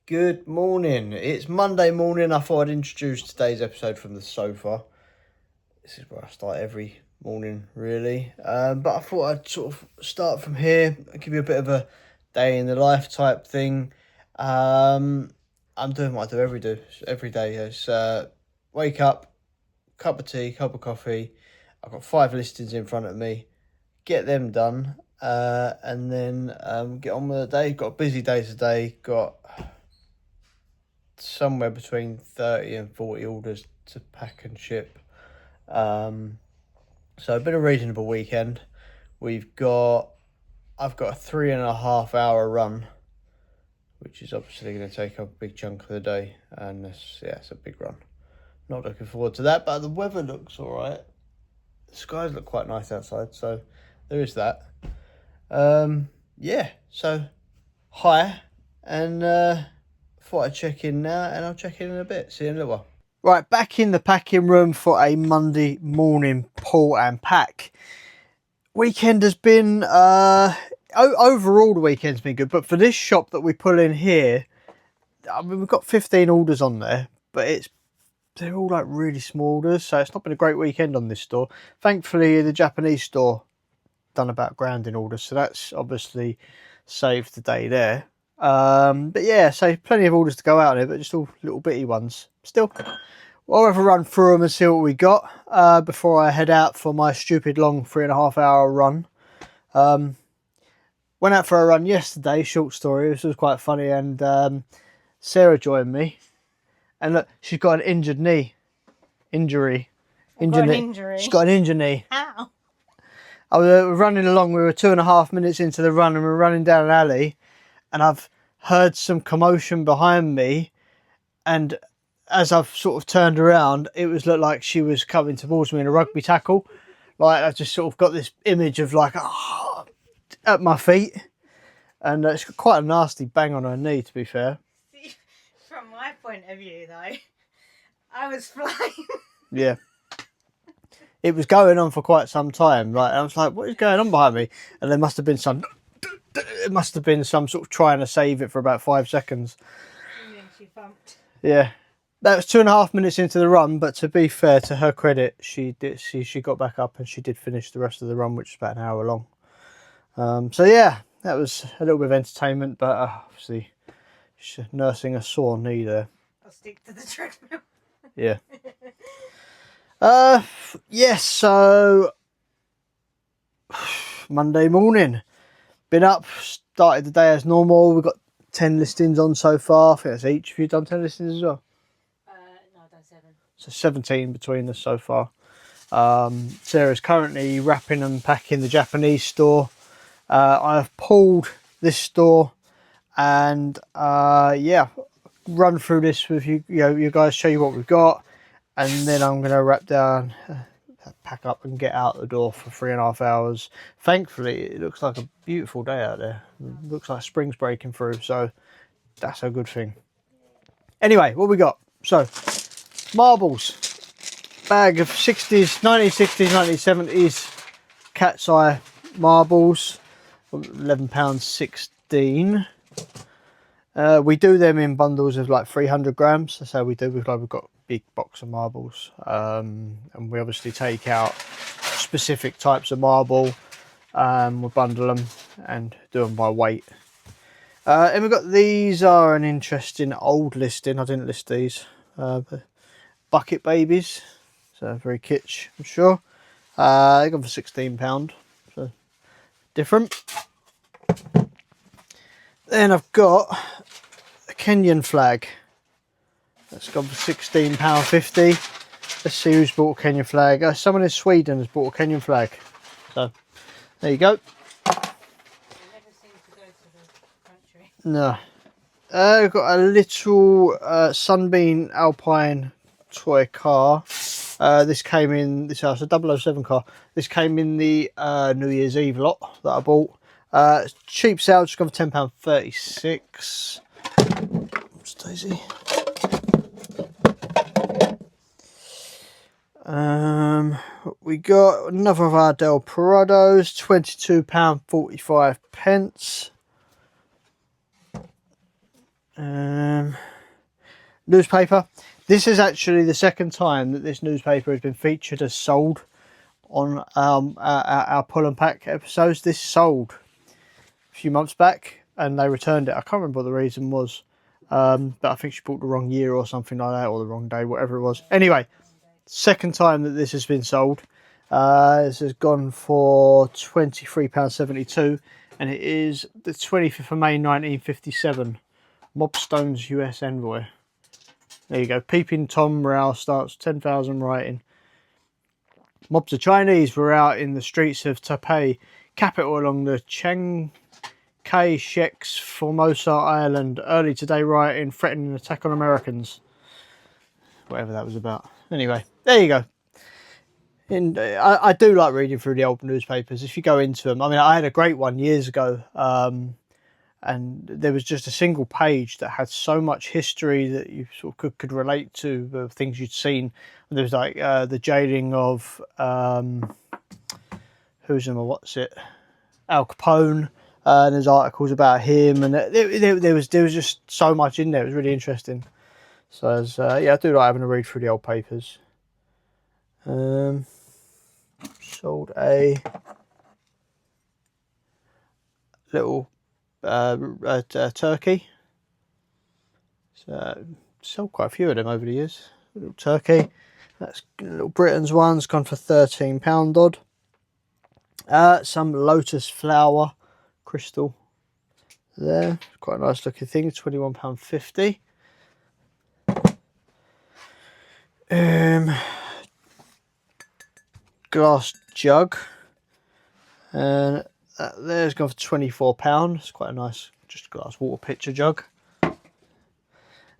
Good morning. It's Monday morning. I thought I'd introduce today's episode from the sofa. This is where I start every morning, really. But I thought I'd sort of start from here. I'll give you a bit of a day in the life type thing. I'm doing what I do every day. It's wake up, cup of tea, cup of coffee. I've got 5 listings in front of me. Get them done, and then get on with the day. Got a busy day today. Got somewhere between 30 and 40 orders to pack and ship. So a bit of a reasonable weekend. I've got a 3.5 hour run, which is obviously going to take up a big chunk of the day, and it's a big run. Not looking forward to that, but the weather looks all right. The skies look quite nice outside, so there is that. So hi, and thought I'd check in now, and I'll check in a bit. See you in a little while. Right, back in the packing room for a Monday morning pull and pack. Weekend has been, overall the weekend's been good, but for this shop that we pull in here, I mean, we've got 15 orders on there, but they're all like really small orders, so it's not been a great weekend on this store. Thankfully, the Japanese store done about £1,000 in orders, so that's obviously saved the day there. But yeah, so plenty of orders to go out there, but just all little bitty ones. Still, I'll have a run through them and see what we got before I head out for my stupid long 3.5 hour run. Went out for a run yesterday, short story, this was quite funny, and Sarah joined me, and look, she's got an injured knee. Injury. She's got an injured knee. How? I was running along, we were 2.5 minutes into the run, and we were running down an alley, and I've heard some commotion behind me, and as I've sort of turned around, it looked like she was coming towards me in a rugby tackle. Like, I just sort of got this image of like, at my feet, and it's got quite a nasty bang on her knee, to be fair. See, from my point of view though, I was flying. Yeah. It was going on for quite some time. Like, I was like, what is going on behind me? And there must have been some sort of trying to save it for about 5 seconds. And then she bumped. Yeah. That was 2.5 minutes into the run, but to be fair, to her credit, she got back up and she did finish the rest of the run, which is about an hour long. So yeah, that was a little bit of entertainment, but obviously she's nursing a sore knee there. I'll stick to the treadmill. Yeah. Yes, so Monday morning. Been up, started the day as normal. We've got 10 listings on so far. I think that's each. Have you done 10 listings as well? No, I've done 7. So 17 between us so far. Sarah's currently wrapping and packing the Japanese store. I've pulled this store, and run through this with you. You guys, show you what we've got, and then I'm going to wrap down, pack up and get out the door for 3.5 hours. Thankfully, it looks like a beautiful day out there. It looks like spring's breaking through, so that's a good thing. Anyway, what we got? So, marbles. Bag of 60s, 1960s, 1970s cat's eye marbles. £11.16. We do them in bundles of like 300 grams. That's how we do. We've got a big box of marbles, and we obviously take out specific types of marble. We'll bundle them and do them by weight. And we've got, these are an interesting old listing. I didn't list these. Bucket babies. So very kitsch, I'm sure. They go for £16. So different. Then I've got a Kenyan flag. That's gone for £16.50. Let's see who's bought a Kenyan flag. Someone in Sweden has bought a Kenyan flag. So there you go. It never seems to go to the country. No. I've got a little Sunbeam Alpine toy car. This came in, this house, a 007 car. This came in the New Year's Eve lot that I bought. Cheap sale, just gone for £10.36. Oops, Daisy. We got another of our Del Prados, £22.45. newspaper. This is actually the second time that this newspaper has been featured as sold on our pull and pack episodes. This sold a few months back and they returned it. I can't remember what the reason was, but I think she bought the wrong year or something like that, or the wrong day, whatever it was. Anyway, second time that this has been sold. This has gone for £23.72 and it is the 25th of May 1957. Mobstone's US Envoy. There you go. Peeping Tom morale starts 10,000 writing. Mobs of Chinese were out in the streets of Taipei, capital along the Chiang Kai-shek's Formosa Island, early today rioting, threatening an attack on Americans. Whatever that was about. Anyway, there you go. And I do like reading through the old newspapers. If you go into them, I mean, I had a great one years ago. And there was just a single page that had so much history that you sort of could relate to the things you'd seen. There was like the jailing of who's in what's it, Al Capone, and there's articles about him, and there was just so much in there. It was really interesting. So yeah, I do like having a read through the old papers. Sold a little turkey. So sold quite a few of them over the years. A little turkey. That's Little Britain's one's gone for £13 odd. Some lotus flower crystal there. Quite a nice looking thing. £21.50. Glass jug. And there's gone for £24. It's quite a nice, just glass water pitcher jug.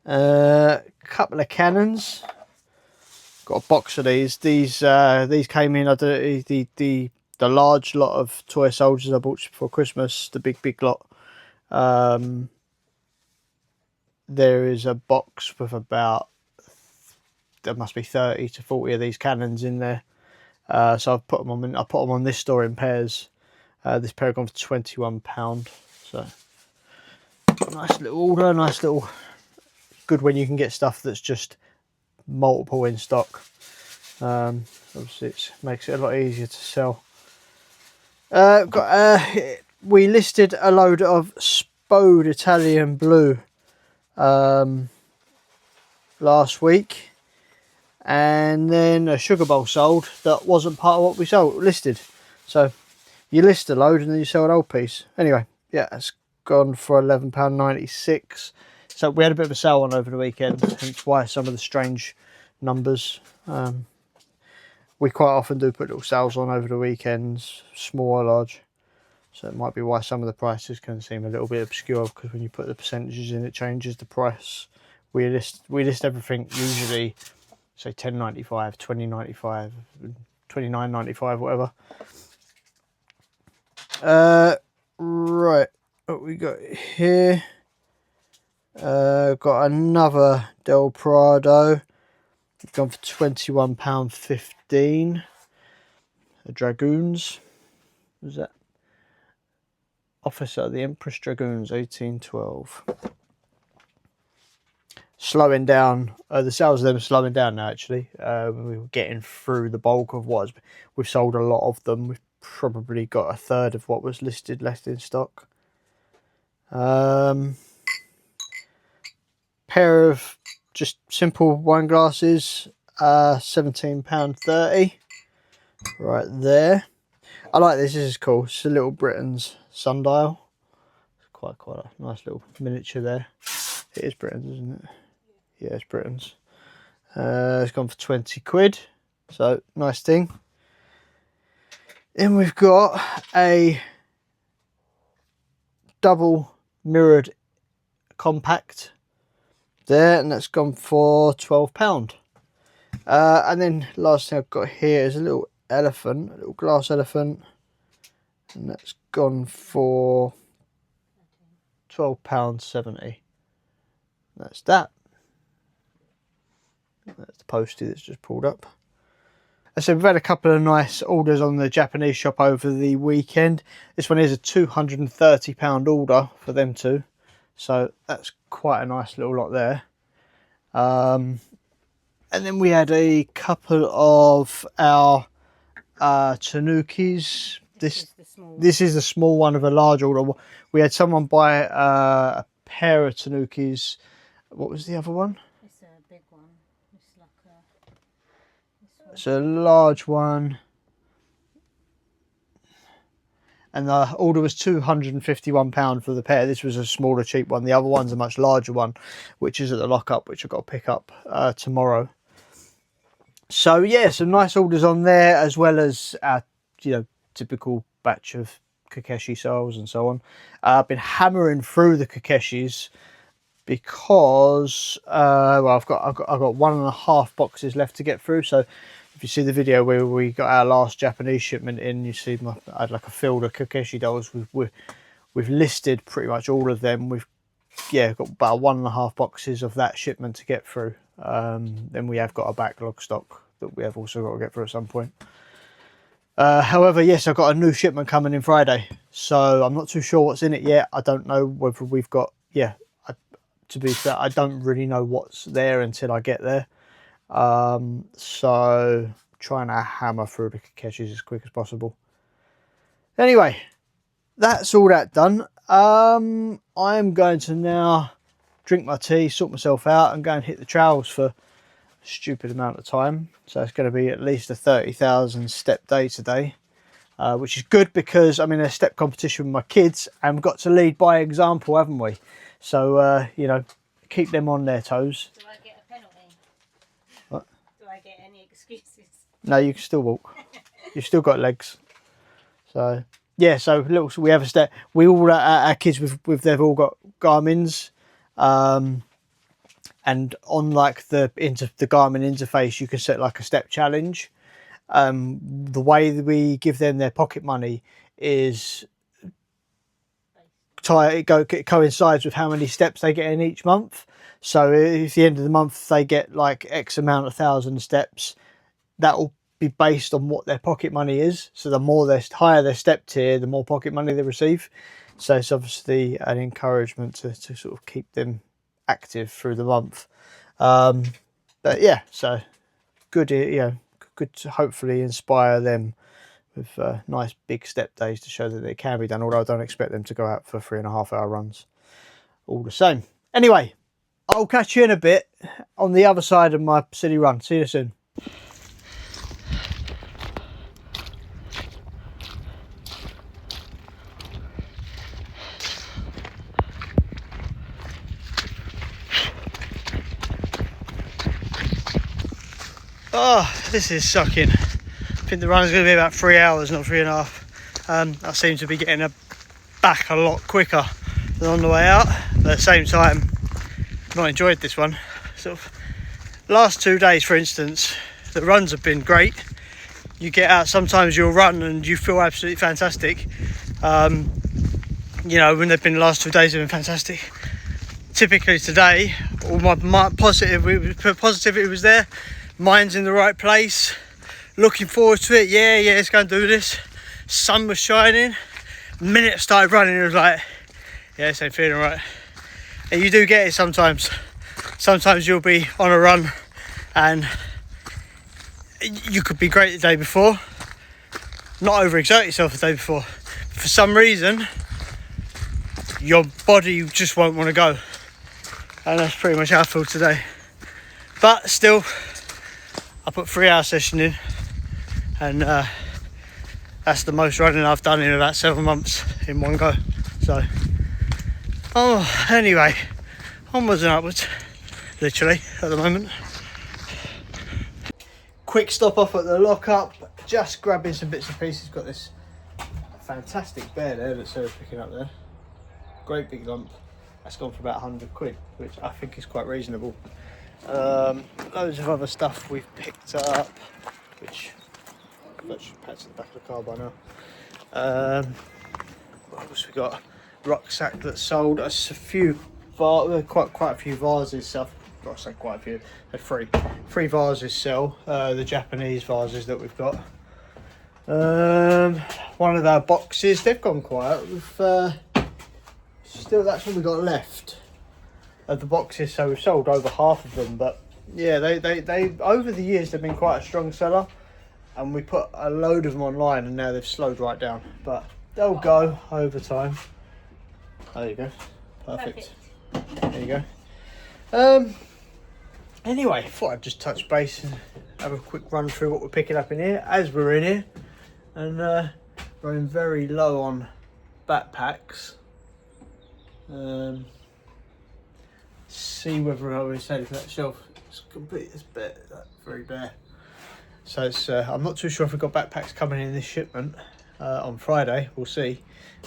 Couple of cannons. Got a box of these. These came in. The large lot of toy soldiers I bought before Christmas. The big lot. There is a box with about, there must be 30 to 40 of these cannons in there. So I've put them on. I put them on this store in pairs. This pair gone for £21. So nice little order. Nice little good when you can get stuff that's just multiple in stock. Obviously it makes it a lot easier to sell. We listed a load of Spode Italian Blue last week, and then a sugar bowl sold that wasn't part of what we listed. So you list a load and then you sell an old piece. Anyway, yeah, it's gone for £11.96. So we had a bit of a sale on over the weekend, hence why some of the strange numbers. We quite often do put little sales on over the weekends, small or large. So it might be why some of the prices can seem a little bit obscure, because when you put the percentages in, it changes the price. We list everything usually, say £10.95, £20.95, £29.95, whatever. Right, what we got here? Got another Del Prado. Gone for £21.15. The Dragoons. Was that? Officer of the Empress Dragoons, 1812. Slowing down. The sales of them are slowing down now, actually. We were getting through the bulk of what we've sold a lot of them. We've probably got a third of what was listed left in stock. Pair of just simple wine glasses, £17.30. Right there. I like this. This is cool. It's a Little Britain's sundial. It's quite a nice little miniature there. It is Britain's, isn't it? Yeah, it's Britain's. It's gone for 20 quid. So nice thing. Then we've got a double mirrored compact there, and that's gone for £12. And then last thing I've got here is a little elephant, a little glass elephant, and that's gone for £12.70. That's that. That's the postie that's just pulled up. So we've had a couple of nice orders on the Japanese shop over the weekend. This one is a £230 order for them two, so that's quite a nice little lot there. And then we had a couple of our tanukis. This is the small one of a large order. We had someone buy a pair of tanukis. What was the other one? It's a big one. It's like a... It's a large one. And the order was £251 for the pair. This was a smaller, cheap one. The other one's a much larger one, which is at the lockup, which I've got to pick up tomorrow. So yeah, some nice orders on there, as well as our, typical batch of Kokeshi sales and so on. I've been hammering through the Kokeshis because I've got 1.5 boxes left to get through. So if you see the video where we got our last Japanese shipment in, you see I had like a field of Kokeshi dolls. We've listed pretty much all of them. We've got about 1.5 boxes of that shipment to get through. Then we have got a backlog stock that we have also got to get through at some point. However, yes, I've got a new shipment coming in Friday, so I'm not too sure what's in it yet. I don't know whether we've got, to be fair, I don't really know what's there until I get there. So trying to hammer through the Kokeshis as quick as possible. Anyway, that's all that done. I'm going to now drink my tea, sort myself out, and go and hit the trails for a stupid amount of time. So it's going to be at least a 30,000 step day today, which is good because I'm in a step competition with my kids and we've got to lead by example, haven't we? So, keep them on their toes. Do I get a penalty? What? Do I get any excuses? No, you can still walk. You've still got legs. So yeah, so we have a step. We all our kids they've all got Garmin's, and on like the Garmin interface, you can set like a step challenge. The way that we give them their pocket money is it coincides with how many steps they get in each month. So if at the end of the month they get like X amount of thousand steps, that will be based on what their pocket money is. So the higher their step tier, the more pocket money they receive. So it's obviously an encouragement to sort of keep them active through the month. But yeah, so good, good to hopefully inspire them with nice big step days to show that it can be done, although I don't expect them to go out for 3.5 hour runs all the same. Anyway, I'll catch you in a bit on the other side of my city run. See you soon. Oh, this is sucking. I think the run's going to be about 3 hours, not 3.5. I seem to be getting back a lot quicker than on the way out, but at the same time, not enjoyed this one. Sort of last 2 days, for instance, the runs have been great. You get out, sometimes you'll run and you feel absolutely fantastic. When they've been the last 2 days, have been fantastic. Typically today, all my positivity was there. Mind's in the right place. Looking forward to it. Yeah, let's go and do this. Sun was shining. The minute I started running, it was like, yeah, this ain't feeling right. And you do get it sometimes. Sometimes you'll be on a run and you could be great the day before, not overexert yourself the day before. For some reason, your body just won't want to go. And that's pretty much how I feel today. But still, I put 3 hour session in, and that's the most running I've done in about 7 months in one go. So, anyway, onwards and upwards, literally, at the moment. Quick stop off at the lockup, just grabbing some bits and pieces. Got this fantastic bear there that Sarah's picking up there. Great big lump. That's gone for about 100 quid, which I think is quite reasonable. Loads of other stuff we've picked up, which I've actually packed in the back of the car by now. What else we got? Rucksack that sold us a few, quite a few vases. So I've got to say quite a few. Had three vases sell. The Japanese vases that we've got. One of our boxes, they've gone quiet. We've still, that's what we got left. of the boxes, so we've sold over half of them. But yeah, they over the years they've been quite a strong seller, and we put a load of them online, and now they've slowed right down. But they'll go over time. There you go, perfect. There you go. Anyway, thought I'd just touch base and have a quick run through what we're picking up in here as we're in here, and running very low on backpacks. See whether I was heading for that shelf. It's complete. It's bare, very bare. So it's. I'm not too sure if we've got backpacks coming in this shipment on Friday. We'll see.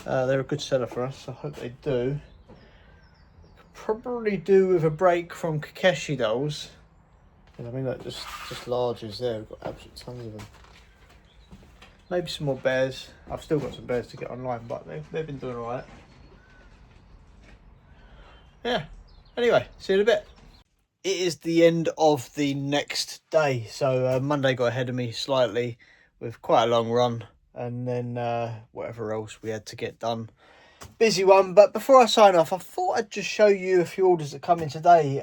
They're a good seller for us. I hope they do. Probably do with a break from Kakeshi dolls. I mean, like just larges there. We've got absolute tons of them. Maybe some more bears. I've still got some bears to get online, but they've been doing alright. Yeah. Anyway, see you in a bit. It is the end of the next day, so Monday got ahead of me slightly with quite a long run, and then whatever else we had to get done. Busy one. But before I sign off, I thought I'd just show you a few orders that come in today.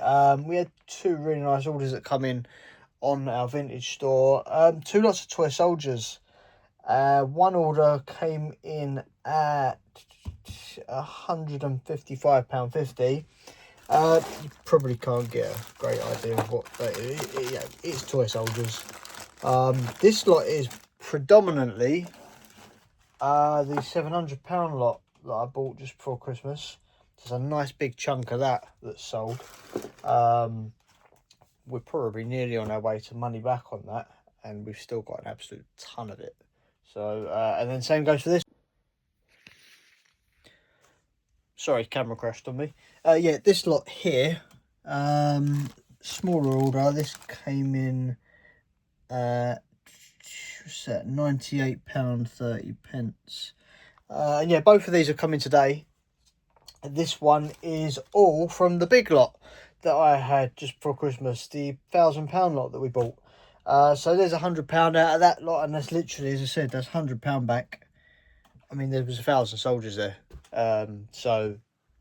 We had 2 really nice orders that come in on our vintage store. 2 lots of toy soldiers. One order came in at £155.50. You probably can't get a great idea of what that is. Yeah, it's toy soldiers. This lot is predominantly the £700 lot that I bought just before Christmas. There's a nice big chunk of that that's sold. We're probably nearly on our way to money back on that, and we've still got an absolute ton of it. So and then same goes for this. Sorry, camera crashed on me. Yeah, this lot here, smaller order. This came in what's that, £98.30. And yeah, both of these are coming today. And this one is all from the big lot that I had just before Christmas, the £1,000 lot that we bought. So there's £100 out of that lot, and that's literally, as I said, that's £100 back. I mean, there was 1,000 soldiers there. So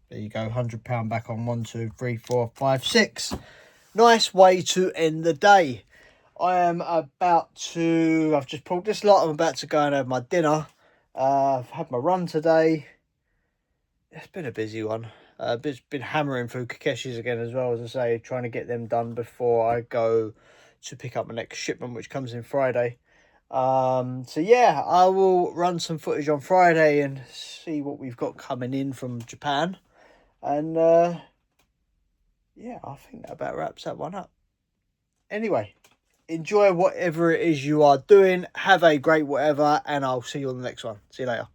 there you go, £100 back on 1, 2, 3, 4, 5, 6. Nice way to end the day. I've just pulled this lot. I'm about to go and have my dinner. I've had my run today. It's been a busy one. Been hammering through Kakeshis again as well, as I say, trying to get them done before I go to pick up my next shipment, which comes in Friday. So yeah, I will run some footage on Friday and see what we've got coming in from Japan. And yeah, I think that about wraps that one up. Anyway, enjoy whatever it is you are doing. Have a great whatever, and I'll see you on the next one. See you later.